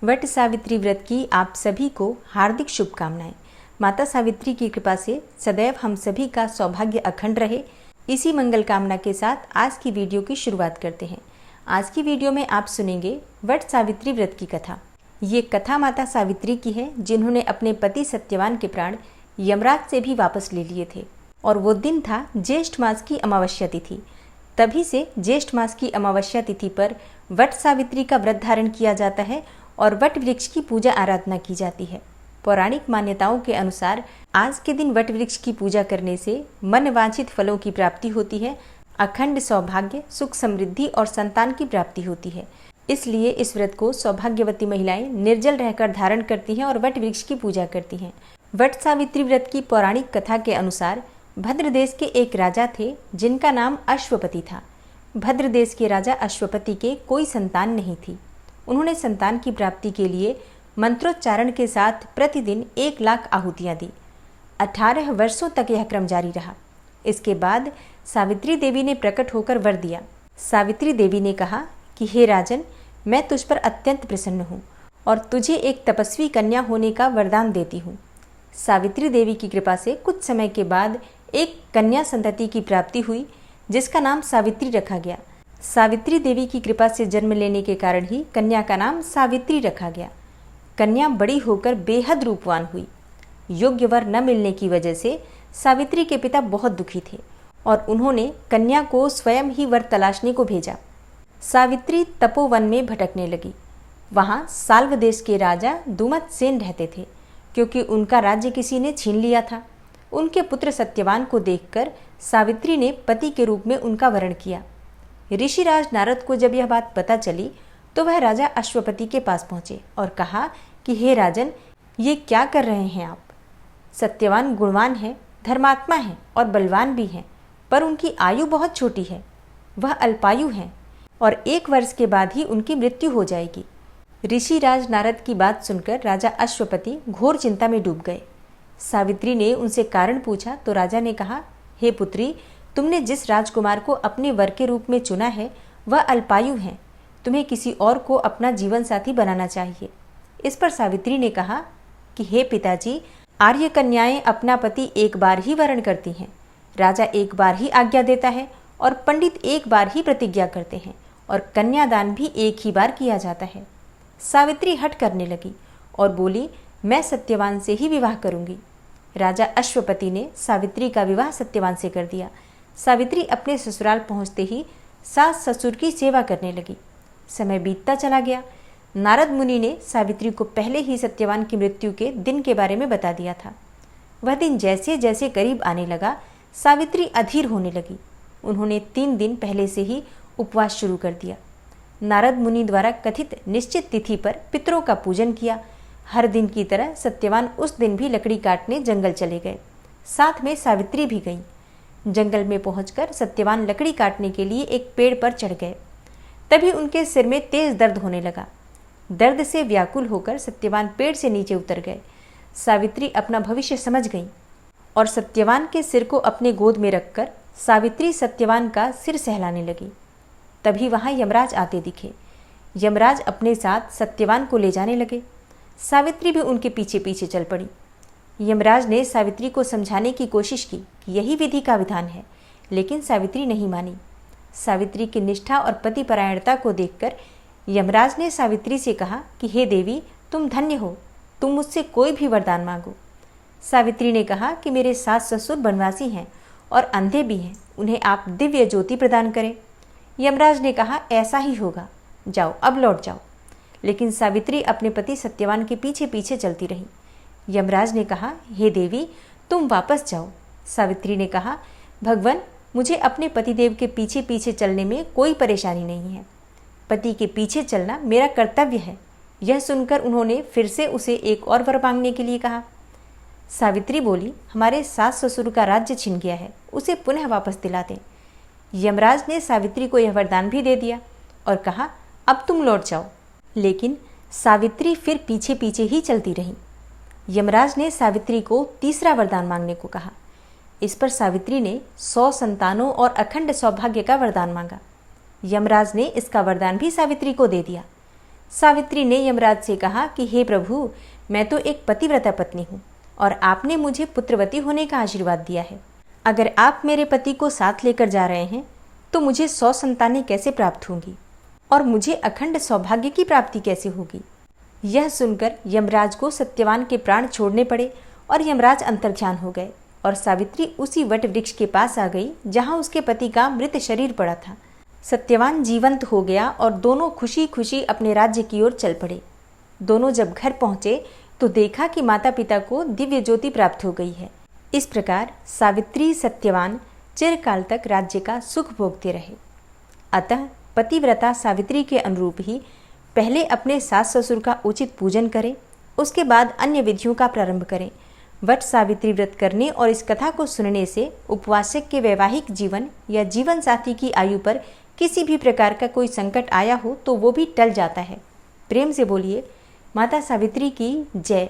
वट सावित्री व्रत की आप सभी को हार्दिक शुभकामनाएं। माता सावित्री की कृपा से सदैव हम सभी का सौभाग्य अखंड रहे, इसी मंगल कामना के साथ आज की वीडियो की शुरुआत करते हैं। आज की वीडियो में आप सुनेंगे वट सावित्री व्रत की कथा। ये कथा माता सावित्री की है, जिन्होंने अपने पति सत्यवान के प्राण यमराज से भी वापस ले लिए थे। और वो दिन था ज्येष्ठ मास की अमावस्या तिथि। तभी से ज्येष्ठ मास की अमावस्या तिथि पर वट सावित्री का व्रत धारण किया जाता है और वट वृक्ष की पूजा आराधना की जाती है। पौराणिक मान्यताओं के अनुसार आज के दिन वट वृक्ष की पूजा करने से मनवांछित फलों की प्राप्ति होती है, अखंड सौभाग्य, सुख, समृद्धि और संतान की प्राप्ति होती है। इसलिए इस व्रत को सौभाग्यवती महिलाएं निर्जल रहकर धारण करती हैं और वट वृक्ष की पूजा करती हैं। वट सावित्री व्रत की पौराणिक कथा के अनुसार भद्र देश के एक राजा थे, जिनका नाम अश्वपति था। भद्र देश के राजा अश्वपति के कोई संतान नहीं थी। उन्होंने संतान की प्राप्ति के लिए मंत्रोच्चारण के साथ प्रतिदिन 1,00,000 आहुतियाँ दी। 18 वर्षों तक यह क्रम जारी रहा। इसके बाद सावित्री देवी ने प्रकट होकर वर दिया। सावित्री देवी ने कहा कि हे राजन, मैं तुझ पर अत्यंत प्रसन्न हूँ और तुझे एक तपस्वी कन्या होने का वरदान देती हूँ। सावित्री देवी की कृपा से कुछ समय के बाद एक कन्या संतति की प्राप्ति हुई, जिसका नाम सावित्री रखा गया। सावित्री देवी की कृपा से जन्म लेने के कारण ही कन्या का नाम सावित्री रखा गया। कन्या बड़ी होकर बेहद रूपवान हुई। योग्य वर न मिलने की वजह से सावित्री के पिता बहुत दुखी थे और उन्होंने कन्या को स्वयं ही वर तलाशने को भेजा। सावित्री तपोवन में भटकने लगी। वहाँ साल्व देश के राजा दुमतसेन रहते थे, क्योंकि उनका राज्य किसी ने छीन लिया था। उनके पुत्र सत्यवान को देखकर सावित्री ने पति के रूप में उनका वरण किया। ऋषिराज नारद को जब यह बात पता चली तो वह राजा अश्वपति के पास पहुंचे और कहा कि हे राजन, ये क्या कर रहे हैं आप? सत्यवान गुणवान है, धर्मात्मा है और बलवान भी हैं, पर उनकी आयु बहुत छोटी है। वह अल्पायु हैं और 1 वर्ष के बाद ही उनकी मृत्यु हो जाएगी। ऋषिराज नारद की बात सुनकर राजा अश्वपति घोर चिंता में डूब गए। सावित्री ने उनसे कारण पूछा तो राजा ने कहा, हे पुत्री, तुमने जिस राजकुमार को अपने वर के रूप में चुना है वह अल्पायु हैं। तुम्हें किसी और को अपना जीवन साथी बनाना चाहिए। इस पर सावित्री ने कहा कि हे पिताजी, आर्य कन्याएं अपना पति एक बार ही वरण करती हैं। राजा एक बार ही आज्ञा देता है और पंडित एक बार ही प्रतिज्ञा करते हैं और कन्यादान भी एक ही बार किया जाता है। सावित्री हठ करने लगी और बोली, मैं सत्यवान से ही विवाह करूंगी। राजा अश्वपति ने सावित्री का विवाह सत्यवान से कर दिया। सावित्री अपने ससुराल पहुंचते ही सास ससुर की सेवा करने लगी। समय बीतता चला गया। नारद मुनि ने सावित्री को पहले ही सत्यवान की मृत्यु के दिन के बारे में बता दिया था। वह दिन जैसे जैसे करीब आने लगा, सावित्री अधीर होने लगी। उन्होंने 3 दिन पहले से ही उपवास शुरू कर दिया। नारद मुनि द्वारा कथित निश्चित तिथि पर पितरों का पूजन किया। हर दिन की तरह सत्यवान उस दिन भी लकड़ी काटने जंगल चले गए। साथ में सावित्री भी गईं। जंगल में पहुंचकर सत्यवान लकड़ी काटने के लिए एक पेड़ पर चढ़ गए। तभी उनके सिर में तेज दर्द होने लगा। दर्द से व्याकुल होकर सत्यवान पेड़ से नीचे उतर गए। सावित्री अपना भविष्य समझ गईं और सत्यवान के सिर को अपने गोद में रखकर सावित्री सत्यवान का सिर सहलाने लगी। तभी वहां यमराज आते दिखे। यमराज अपने साथ सत्यवान को ले जाने लगे। सावित्री भी उनके पीछे पीछे चल पड़ी। यमराज ने सावित्री को समझाने की कोशिश की कि यही विधि का विधान है, लेकिन सावित्री नहीं मानी। सावित्री की निष्ठा और पतिपरायणता को देखकर यमराज ने सावित्री से कहा कि हे देवी, तुम धन्य हो, तुम मुझसे कोई भी वरदान मांगो। सावित्री ने कहा कि मेरे सास ससुर वनवासी हैं और अंधे भी हैं, उन्हें आप दिव्य ज्योति प्रदान करें। यमराज ने कहा, ऐसा ही होगा, जाओ अब लौट जाओ। लेकिन सावित्री अपने पति सत्यवान के पीछे पीछे चलती रही। यमराज ने कहा, हे देवी, तुम वापस जाओ। सावित्री ने कहा, भगवान, मुझे अपने पतिदेव के पीछे पीछे चलने में कोई परेशानी नहीं है। पति के पीछे चलना मेरा कर्तव्य है। यह सुनकर उन्होंने फिर से उसे एक और वर मांगने के लिए कहा। सावित्री बोली, हमारे सास ससुर का राज्य छिन गया है, उसे पुनः वापस दिला दें। यमराज ने सावित्री को यह वरदान भी दे दिया और कहा, अब तुम लौट जाओ। लेकिन सावित्री फिर पीछे पीछे ही चलती रही। यमराज ने सावित्री को तीसरा वरदान मांगने को कहा। इस पर सावित्री ने 100 संतानों और अखंड सौभाग्य का वरदान मांगा। यमराज ने इसका वरदान भी सावित्री को दे दिया। सावित्री ने यमराज से कहा कि हे प्रभु, मैं तो एक पतिव्रता पत्नी हूँ और आपने मुझे पुत्रवती होने का आशीर्वाद दिया है। अगर आप मेरे पति को साथ लेकर जा रहे हैं तो मुझे 100 संतानें कैसे प्राप्त होंगी और मुझे अखंड सौभाग्य की प्राप्ति कैसे होगी। यह सुनकर यमराज को सत्यवान के प्राण छोड़ने पड़े और यमराज अंतर्ध्यान हो गए और सावित्री उसी वट वृक्ष के पास आ गई जहाँ उसके पति का मृत शरीर पड़ा था। सत्यवान जीवंत हो गया और दोनों खुशी खुशी अपने राज्य की ओर चल पड़े। दोनों जब घर पहुंचे तो देखा कि माता पिता को दिव्य ज्योति प्राप्त हो गई है। इस प्रकार सावित्री सत्यवान चिरकाल तक राज्य का सुख भोगते रहे। अतः पतिव्रता सावित्री के अनुरूप ही पहले अपने सास ससुर का उचित पूजन करें, उसके बाद अन्य विधियों का प्रारंभ करें। वट सावित्री व्रत करने और इस कथा को सुनने से उपवासक के वैवाहिक जीवन या जीवन साथी की आयु पर किसी भी प्रकार का कोई संकट आया हो तो वो भी टल जाता है। प्रेम से बोलिए माता सावित्री की जय।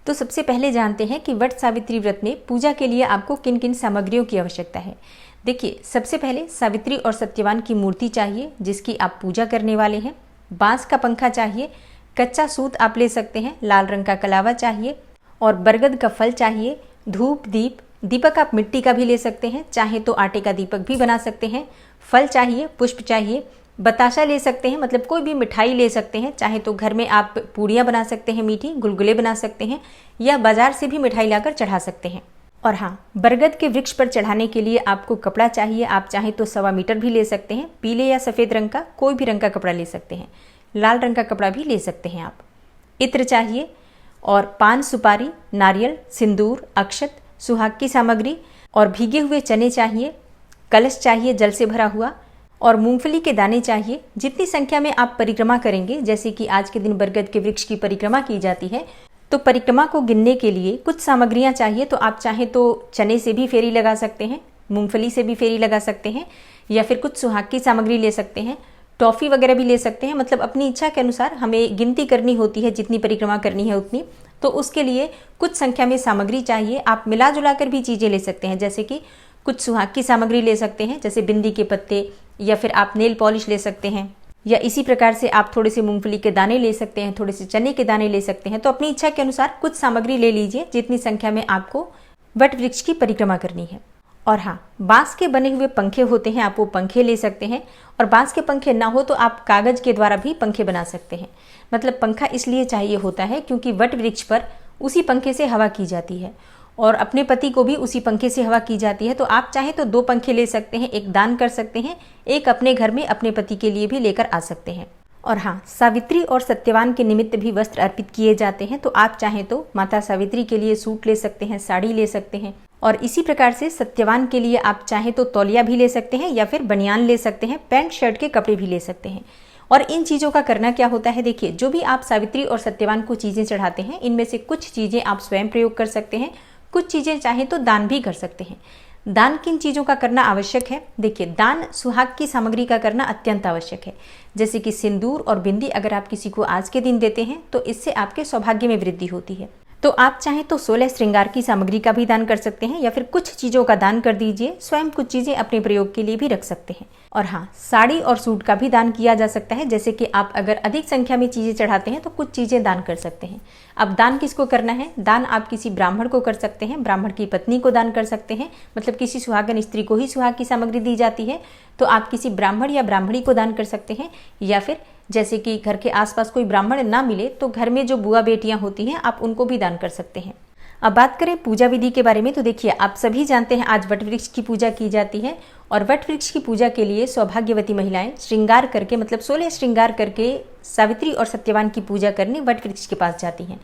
तो सबसे पहले जानते हैं कि वट सावित्री व्रत में पूजा के लिए आपको किन किन सामग्रियों की आवश्यकता है। देखिए, सबसे पहले सावित्री और सत्यवान की मूर्ति चाहिए जिसकी आप पूजा करने वाले हैं। बांस का पंखा चाहिए, कच्चा सूत आप ले सकते हैं, लाल रंग का कलावा चाहिए और बरगद का फल चाहिए। धूप, दीपक आप मिट्टी का भी ले सकते हैं, चाहे तो आटे का दीपक भी बना सकते हैं। फल चाहिए, पुष्प चाहिए, बताशा ले सकते हैं, मतलब कोई भी मिठाई ले सकते हैं, चाहे तो घर में आप पूड़ियाँ बना सकते हैं, मीठी गुलगुले बना सकते हैं या बाजार से भी मिठाई लाकर चढ़ा सकते हैं। और हाँ, बरगद के वृक्ष पर चढ़ाने के लिए आपको कपड़ा चाहिए। आप चाहे तो 1.25 मीटर भी ले सकते हैं, पीले या सफ़ेद रंग का कोई भी रंग का कपड़ा ले सकते हैं, लाल रंग का कपड़ा भी ले सकते हैं आप। इत्र चाहिए और पान, सुपारी, नारियल, सिंदूर, अक्षत, सुहाग की सामग्री और भीगे हुए चने चाहिए। कलश चाहिए जल से भरा हुआ और मूंगफली के दाने चाहिए। जितनी संख्या में आप परिक्रमा करेंगे, जैसे कि आज के दिन बरगद के वृक्ष की परिक्रमा की जाती है, तो परिक्रमा को गिनने के लिए कुछ सामग्रियां चाहिए। तो आप चाहे तो चने से भी फेरी लगा सकते हैं, मूंगफली से भी फेरी लगा सकते हैं या फिर कुछ सुहाग की सामग्री ले सकते हैं, टॉफ़ी वगैरह भी ले सकते हैं। मतलब अपनी इच्छा के अनुसार हमें गिनती करनी होती है, जितनी परिक्रमा करनी है उतनी, तो उसके लिए कुछ संख्या में सामग्री चाहिए। आप मिला जुला कर भी चीज़ें ले सकते हैं, जैसे कि कुछ सुहाग की सामग्री ले सकते हैं, जैसे बिंदी के पत्ते, या फिर आप नेल पॉलिश ले सकते हैं, या इसी प्रकार से आप थोड़े से मूंगफली के दाने ले सकते हैं, थोड़े से चने के दाने ले सकते हैं। तो अपनी इच्छा के अनुसार कुछ सामग्री ले लीजिए जितनी संख्या में आपको वट वृक्ष की परिक्रमा करनी है। और हाँ, बांस के बने हुए पंखे होते हैं, आप वो पंखे ले सकते हैं। और बांस के पंखे ना हो तो आप कागज के द्वारा भी पंखे बना सकते हैं। मतलब पंखा इसलिए चाहिए होता है क्योंकि वट वृक्ष पर उसी पंखे से हवा की जाती है और अपने पति को भी उसी पंखे से हवा की जाती है। तो आप चाहें तो 2 पंखे ले सकते हैं, एक दान कर सकते हैं, एक अपने घर में अपने पति के लिए भी लेकर आ सकते हैं। और हाँ, सावित्री और सत्यवान के निमित्त भी वस्त्र अर्पित किए जाते हैं। तो आप चाहें तो माता सावित्री के लिए सूट ले सकते हैं, साड़ी ले सकते हैं। और इसी प्रकार से सत्यवान के लिए आप चाहें तो तौलिया भी ले सकते हैं या फिर बनियान ले सकते हैं, पैंट शर्ट के कपड़े भी ले सकते हैं। और इन चीज़ों का करना क्या होता है, देखिए, जो भी आप सावित्री और सत्यवान को चीज़ें चढ़ाते हैं, इनमें से कुछ चीज़ें आप स्वयं प्रयोग कर सकते हैं, कुछ चीज़ें चाहें तो दान भी कर सकते हैं। दान किन चीज़ों का करना आवश्यक है? देखिए, दान सुहाग की सामग्री का करना अत्यंत आवश्यक है, जैसे कि सिंदूर और बिंदी अगर आप किसी को आज के दिन देते हैं तो इससे आपके सौभाग्य में वृद्धि होती है। तो आप चाहें तो 16 श्रृंगार की सामग्री का भी दान कर सकते हैं या फिर कुछ चीज़ों का दान कर दीजिए, स्वयं कुछ चीज़ें अपने प्रयोग के लिए भी रख सकते हैं। और हाँ, साड़ी और सूट का भी दान किया जा सकता है, जैसे कि आप अगर अधिक संख्या में चीज़ें चढ़ाते हैं तो कुछ चीज़ें दान कर सकते हैं। अब दान किसको करना है? दान आप किसी ब्राह्मण को कर सकते हैं, ब्राह्मण की पत्नी को दान कर सकते हैं, मतलब किसी सुहागन स्त्री को ही सुहाग की सामग्री दी जाती है, तो आप किसी ब्राह्मण या ब्राह्मणी को दान कर सकते हैं। या फिर जैसे कि घर के आसपास कोई ब्राह्मण ना मिले तो घर में जो बुआ बेटियां होती हैं आप उनको भी दान कर सकते हैं। अब बात करें पूजा विधि के बारे में, तो देखिए, आप सभी जानते हैं आज वट वृक्ष की पूजा की जाती है और वट वृक्ष की पूजा के लिए सौभाग्यवती महिलाएं श्रृंगार करके, मतलब 16 श्रृंगार करके सावित्री और सत्यवान की पूजा करने वट वृक्ष के पास जाती हैं।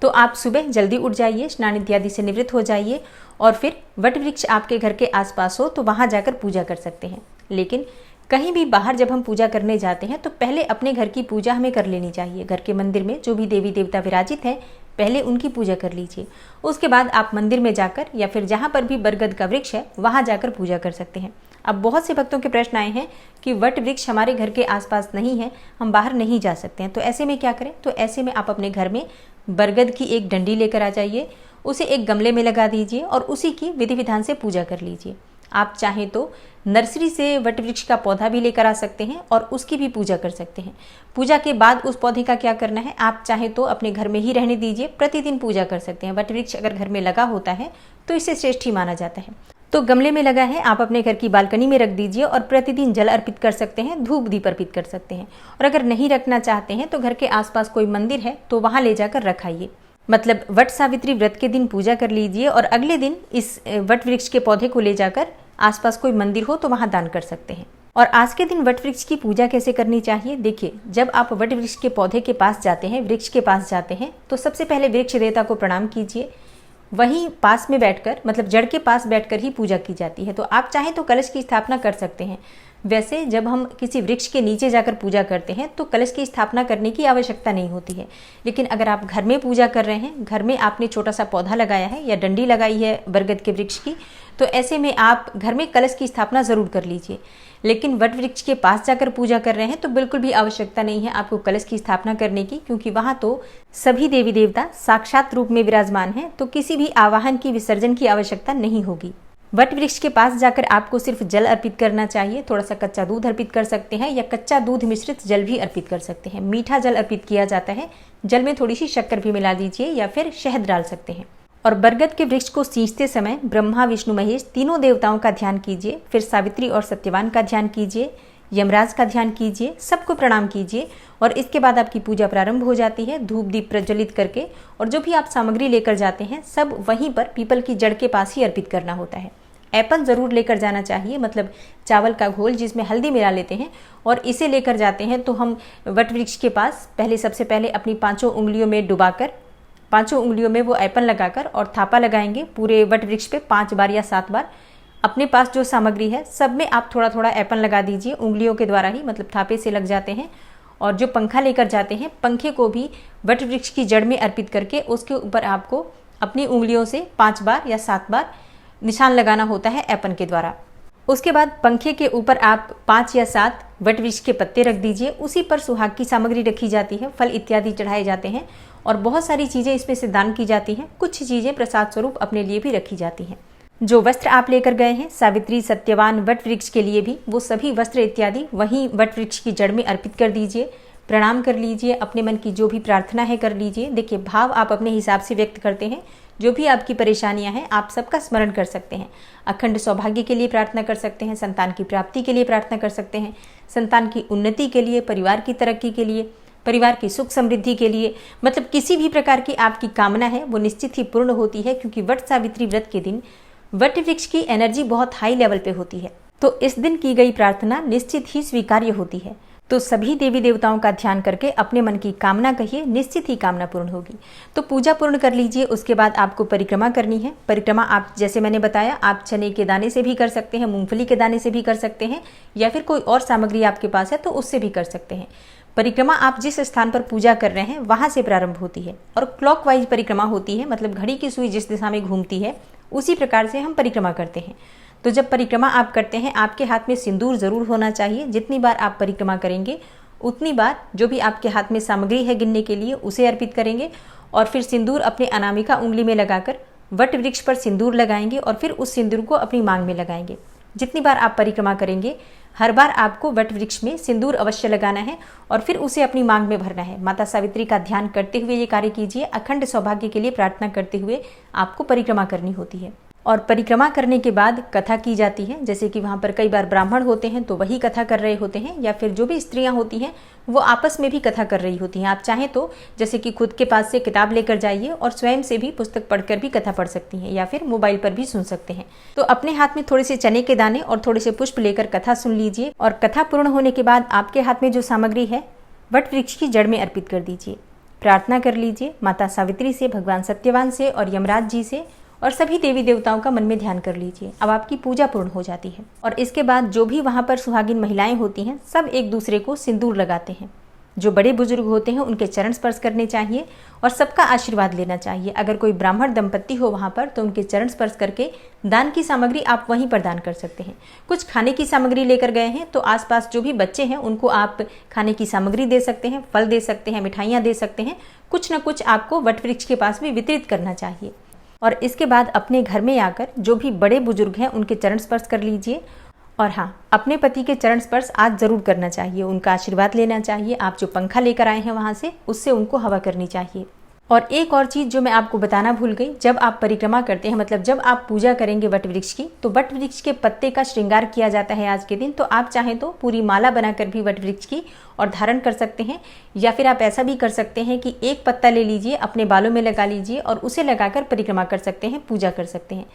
तो आप सुबह जल्दी उठ जाइए, स्नान इत्यादि से निवृत्त हो जाइए और फिर वट वृक्ष आपके घर के आसपास हो तो वहाँ जाकर पूजा कर सकते हैं। लेकिन कहीं भी बाहर जब हम पूजा करने जाते हैं तो पहले अपने घर की पूजा हमें कर लेनी चाहिए। घर के मंदिर में जो भी देवी देवता विराजित हैं, पहले उनकी पूजा कर लीजिए। उसके बाद आप मंदिर में जाकर या फिर जहाँ पर भी बरगद का वृक्ष है वहाँ जाकर पूजा कर सकते हैं। अब बहुत से भक्तों के प्रश्न आए हैं कि वट वृक्ष हमारे घर के आसपास नहीं है, हम बाहर नहीं जा सकते हैं, तो ऐसे में क्या करें? तो ऐसे में आप अपने घर में बरगद की एक डंडी लेकर आ जाइए, उसे एक गमले में लगा दीजिए और उसी की विधि विधान से पूजा कर लीजिए। आप चाहें तो नर्सरी से वट वृक्ष का पौधा भी लेकर आ सकते हैं और उसकी भी पूजा कर सकते हैं। पूजा के बाद उस पौधे का क्या करना है, आप चाहें तो अपने घर में ही रहने दीजिए, प्रतिदिन पूजा कर सकते हैं। वट वृक्ष अगर घर में लगा होता है तो इसे श्रेष्ठ ही माना जाता है। तो गमले में लगा है, आप अपने घर की बालकनी में रख दीजिए और प्रतिदिन जल अर्पित कर सकते हैं, धूप दीप अर्पित कर सकते हैं। और अगर नहीं रखना चाहते हैं तो घर के आसपास कोई मंदिर है तो वहां ले जाकर रखाइए। मतलब वट सावित्री व्रत के दिन पूजा कर लीजिए और अगले दिन इस वट वृक्ष के पौधे को ले जाकर आसपास कोई मंदिर हो तो वहां दान कर सकते हैं। और आज के दिन वट वृक्ष की पूजा कैसे करनी चाहिए, देखिए, जब आप वट वृक्ष के पौधे के पास जाते हैं, वृक्ष के पास जाते हैं, तो सबसे पहले वृक्ष देवता को प्रणाम कीजिए। वहीं पास में बैठकर, मतलब जड़ के पास बैठकर ही पूजा की जाती है। तो आप चाहें तो कलश की स्थापना कर सकते हैं। वैसे जब हम किसी वृक्ष के नीचे जाकर पूजा करते हैं तो कलश की स्थापना करने की आवश्यकता नहीं होती है। लेकिन अगर आप घर में पूजा कर रहे हैं, घर में आपने छोटा सा पौधा लगाया है या डंडी लगाई है बरगद के वृक्ष की, तो ऐसे में आप घर में कलश की स्थापना जरूर कर लीजिए। लेकिन वट वृक्ष के पास जाकर पूजा कर रहे हैं तो बिल्कुल भी आवश्यकता नहीं है आपको कलश की स्थापना करने की, क्योंकि वहां तो सभी देवी देवता साक्षात रूप में विराजमान हैं, तो किसी भी आवाहन की, विसर्जन की आवश्यकता नहीं होगी। वट वृक्ष के पास जाकर आपको सिर्फ जल अर्पित करना चाहिए। थोड़ा सा कच्चा दूध अर्पित कर सकते हैं या कच्चा दूध मिश्रित जल भी अर्पित कर सकते हैं। मीठा जल अर्पित किया जाता है, जल में थोड़ी सी शक्कर भी मिला दीजिए या फिर शहद डाल सकते हैं। और बरगद के वृक्ष को सींचते समय ब्रह्मा, विष्णु, महेश तीनों देवताओं का ध्यान कीजिए। फिर सावित्री और सत्यवान का ध्यान कीजिए, यमराज का ध्यान कीजिए, सबको प्रणाम कीजिए और इसके बाद आपकी पूजा प्रारंभ हो जाती है धूप दीप प्रज्वलित करके। और जो भी आप सामग्री लेकर जाते हैं सब वहीं पर पीपल की जड़ के पास ही अर्पित करना होता है। एपन ज़रूर लेकर जाना चाहिए, मतलब चावल का घोल जिसमें हल्दी मिला लेते हैं, और इसे लेकर जाते हैं तो हम वट वृक्ष के पास सबसे पहले अपनी 5 उंगलियों में डुबाकर, 5 उंगलियों में वो एपन लगाकर और थापा लगाएंगे पूरे वट वृक्ष पे 5 बार या 7 बार। अपने पास जो सामग्री है सब में आप थोड़ा थोड़ा एपन लगा दीजिए उंगलियों के द्वारा ही, मतलब थापे से लग जाते हैं। और जो पंखा लेकर जाते हैं, पंखे को भी वट वृक्ष की जड़ में अर्पित करके उसके ऊपर आपको अपनी उंगलियों से 5 बार या 7 बार निशान लगाना होता है एपन के द्वारा। उसके बाद पंखे के ऊपर आप 5 या 7 वट वृक्ष के पत्ते रख दीजिए। उसी पर सुहाग की सामग्री रखी जाती है, फल इत्यादि चढ़ाए जाते हैं और बहुत सारी चीजें इसमें से दान की जाती हैं। कुछ चीजें प्रसाद स्वरूप अपने लिए भी रखी जाती हैं। जो वस्त्र आप लेकर गए हैं सावित्री, सत्यवान, वट वृक्ष के लिए भी, वो सभी वस्त्र इत्यादि वहीं वट वृक्ष की जड़ में अर्पित कर दीजिए। प्रणाम कर लीजिए, अपने मन की जो भी प्रार्थना है कर लीजिए। देखिए, भाव आप अपने हिसाब से व्यक्त करते हैं। जो भी आपकी परेशानियां हैं आप सबका स्मरण कर सकते हैं। अखंड सौभाग्य के लिए प्रार्थना कर सकते हैं, संतान की प्राप्ति के लिए प्रार्थना कर सकते हैं, संतान की उन्नति के लिए, परिवार की तरक्की के लिए, परिवार की सुख समृद्धि के लिए, मतलब किसी भी प्रकार की आपकी कामना है वो निश्चित ही पूर्ण होती है। क्योंकि वट सावित्री व्रत के दिन वट वृक्ष की एनर्जी बहुत हाई लेवल पे होती है, तो इस दिन की गई प्रार्थना निश्चित ही स्वीकार्य होती है। तो सभी देवी देवताओं का ध्यान करके अपने मन की कामना कहिए, निश्चित ही कामना पूर्ण होगी। तो पूजा पूर्ण कर लीजिए। उसके बाद आपको परिक्रमा करनी है। परिक्रमा आप, जैसे मैंने बताया, आप चने के दाने से भी कर सकते हैं, मूंगफली के दाने से भी कर सकते हैं, या फिर कोई और सामग्री आपके पास है तो उससे भी कर सकते हैं। परिक्रमा आप जिस स्थान पर पूजा कर रहे हैं वहां से प्रारंभ होती है और क्लॉकवाइज परिक्रमा होती है, मतलब घड़ी की सुई जिस दिशा में घूमती है उसी प्रकार से हम परिक्रमा करते हैं। तो जब परिक्रमा आप करते हैं आपके हाथ में सिंदूर जरूर होना चाहिए। जितनी बार आप परिक्रमा करेंगे उतनी बार जो भी आपके हाथ में सामग्री है गिनने के लिए उसे अर्पित करेंगे और फिर सिंदूर अपने अनामिका उंगली में लगाकर वट वृक्ष पर सिंदूर लगाएंगे और फिर उस सिंदूर को अपनी मांग में लगाएंगे। जितनी बार आप परिक्रमा करेंगे हर बार आपको वट वृक्ष में सिंदूर अवश्य लगाना है और फिर उसे अपनी मांग में भरना है। माता सावित्री का ध्यान करते हुए ये कार्य कीजिए। अखंड सौभाग्य के लिए प्रार्थना करते हुए आपको परिक्रमा करनी होती है। और परिक्रमा करने के बाद कथा की जाती है। जैसे कि वहाँ पर कई बार ब्राह्मण होते हैं तो वही कथा कर रहे होते हैं, या फिर जो भी स्त्रियां होती हैं वो आपस में भी कथा कर रही होती हैं। आप चाहें तो जैसे कि खुद के पास से किताब लेकर जाइए और स्वयं से भी पुस्तक पढ़कर भी कथा पढ़ सकती हैं, या फिर मोबाइल पर भी सुन सकते हैं। तो अपने हाथ में थोड़े से चने के दाने और थोड़े से पुष्प लेकर कथा सुन लीजिए और कथा पूर्ण होने के बाद आपके हाथ में जो सामग्री है वट वृक्ष की जड़ में अर्पित कर दीजिए। प्रार्थना कर लीजिए माता सावित्री से, भगवान सत्यवान से और यमराज जी से, और सभी देवी देवताओं का मन में ध्यान कर लीजिए। अब आपकी पूजा पूर्ण हो जाती है। और इसके बाद जो भी वहाँ पर सुहागिन महिलाएं होती हैं सब एक दूसरे को सिंदूर लगाते हैं। जो बड़े बुजुर्ग होते हैं उनके चरण स्पर्श करने चाहिए और सबका आशीर्वाद लेना चाहिए। अगर कोई ब्राह्मण दंपत्ति हो वहाँ पर तो उनके चरण स्पर्श करके दान की सामग्री आप वहीं पर दान कर सकते हैं। कुछ खाने की सामग्री लेकर गए हैं तो आसपास जो भी बच्चे हैं उनको आप खाने की सामग्री दे सकते हैं, फल दे सकते हैं, मिठाइयाँ दे सकते हैं। कुछ न कुछ आपको वट वृक्ष के पास भी वितरित करना चाहिए। और इसके बाद अपने घर में आकर जो भी बड़े बुजुर्ग हैं उनके चरण स्पर्श कर लीजिए। और हाँ, अपने पति के चरण स्पर्श आज ज़रूर करना चाहिए, उनका आशीर्वाद लेना चाहिए। आप जो पंखा लेकर आए हैं वहाँ से, उससे उनको हवा करनी चाहिए। और एक और चीज़ जो मैं आपको बताना भूल गई, जब आप परिक्रमा करते हैं, मतलब जब आप पूजा करेंगे वट वृक्ष की, तो वट वृक्ष के पत्ते का श्रृंगार किया जाता है आज के दिन। तो आप चाहें तो पूरी माला बनाकर भी वट वृक्ष की और धारण कर सकते हैं, या फिर आप ऐसा भी कर सकते हैं कि एक पत्ता ले लीजिए, अपने बालों में लगा लीजिए और उसे लगाकर परिक्रमा कर सकते हैं, पूजा कर सकते हैं।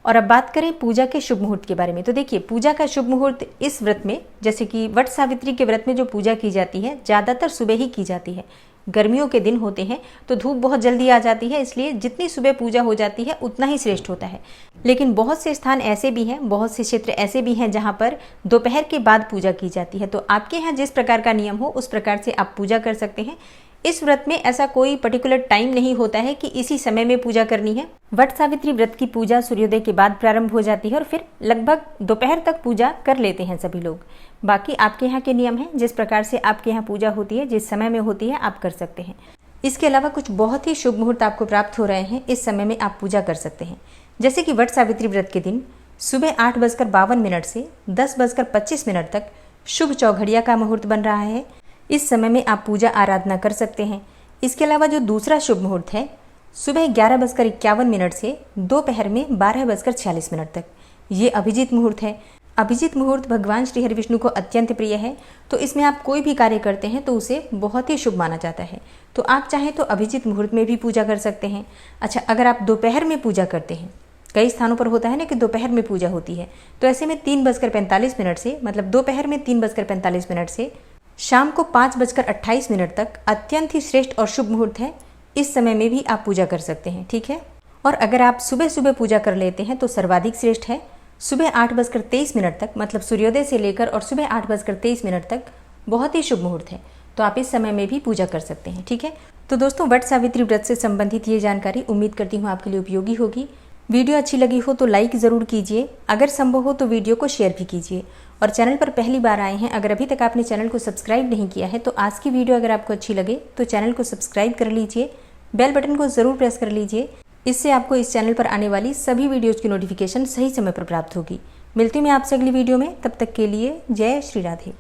और अब बात करें पूजा के शुभ मुहूर्त के बारे में, तो देखिए पूजा का शुभ मुहूर्त इस व्रत में, जैसे कि वट सावित्री के व्रत में जो पूजा की जाती है ज़्यादातर सुबह ही की जाती है। गर्मियों के दिन होते हैं तो धूप बहुत जल्दी आ जाती है, इसलिए जितनी सुबह पूजा हो जाती है उतना ही श्रेष्ठ होता है। लेकिन बहुत से स्थान ऐसे भी हैं, बहुत से क्षेत्र ऐसे भी हैं जहाँ पर दोपहर के बाद पूजा की जाती है। तो आपके यहाँ जिस प्रकार का नियम हो उस प्रकार से आप पूजा कर सकते हैं। इस व्रत में ऐसा कोई पर्टिकुलर टाइम नहीं होता है कि इसी समय में पूजा करनी है। वट सावित्री व्रत की पूजा सूर्योदय के बाद प्रारंभ हो जाती है और फिर लगभग दोपहर तक पूजा कर लेते हैं सभी लोग। बाकी आपके यहाँ के नियम हैं, जिस प्रकार से आपके यहाँ पूजा होती है, जिस समय में होती है, आप कर सकते हैं। इसके अलावा कुछ बहुत ही शुभ मुहूर्त आपको प्राप्त हो रहे हैं, इस समय में आप पूजा कर सकते हैं। जैसे कि वट सावित्री व्रत के दिन सुबह 8:52 से 10:25 तक शुभ चौघड़िया का मुहूर्त बन रहा है। इस समय में आप पूजा आराधना कर सकते हैं। इसके अलावा जो दूसरा शुभ मुहूर्त है, सुबह 11:51 से दोपहर में 12:46 तक, ये अभिजीत मुहूर्त है। अभिजीत मुहूर्त भगवान श्री हरि विष्णु को अत्यंत प्रिय है, तो इसमें आप कोई भी कार्य करते हैं तो उसे बहुत ही शुभ माना जाता है। तो आप चाहें तो अभिजीत मुहूर्त में भी पूजा कर सकते हैं। अच्छा, अगर आप दोपहर में पूजा करते हैं, कई स्थानों पर होता है ना कि दोपहर में पूजा होती है, तो ऐसे में 3:45 से, मतलब दोपहर में 3:45 से शाम को 5:28 तक अत्यंत ही श्रेष्ठ और शुभ मुहूर्त है। इस समय में भी आप पूजा कर सकते हैं, ठीक है। और अगर आप सुबह सुबह पूजा कर लेते हैं तो सर्वाधिक श्रेष्ठ है। सुबह 8:23 तक, मतलब सूर्योदय से लेकर और सुबह 8:23 तक बहुत ही शुभ मुहूर्त है, तो आप इस समय में भी पूजा कर सकते हैं, ठीक है। तो दोस्तों, वट सावित्री व्रत से संबंधित ये जानकारी उम्मीद करती हूँ आपके लिए उपयोगी होगी। वीडियो अच्छी लगी हो तो लाइक ज़रूर कीजिए, अगर संभव हो तो वीडियो को शेयर भी कीजिए। और चैनल पर पहली बार आए हैं, अगर अभी तक आपने चैनल को सब्सक्राइब नहीं किया है तो आज की वीडियो अगर आपको अच्छी लगे तो चैनल को सब्सक्राइब कर लीजिए, बेल बटन को ज़रूर प्रेस कर लीजिए। इससे आपको इस चैनल पर आने वाली सभी वीडियोज़ की नोटिफिकेशन सही समय पर प्राप्त होगी। मिलती हूँ मैं आपसे अगली वीडियो में, तब तक के लिए जय श्री राधे।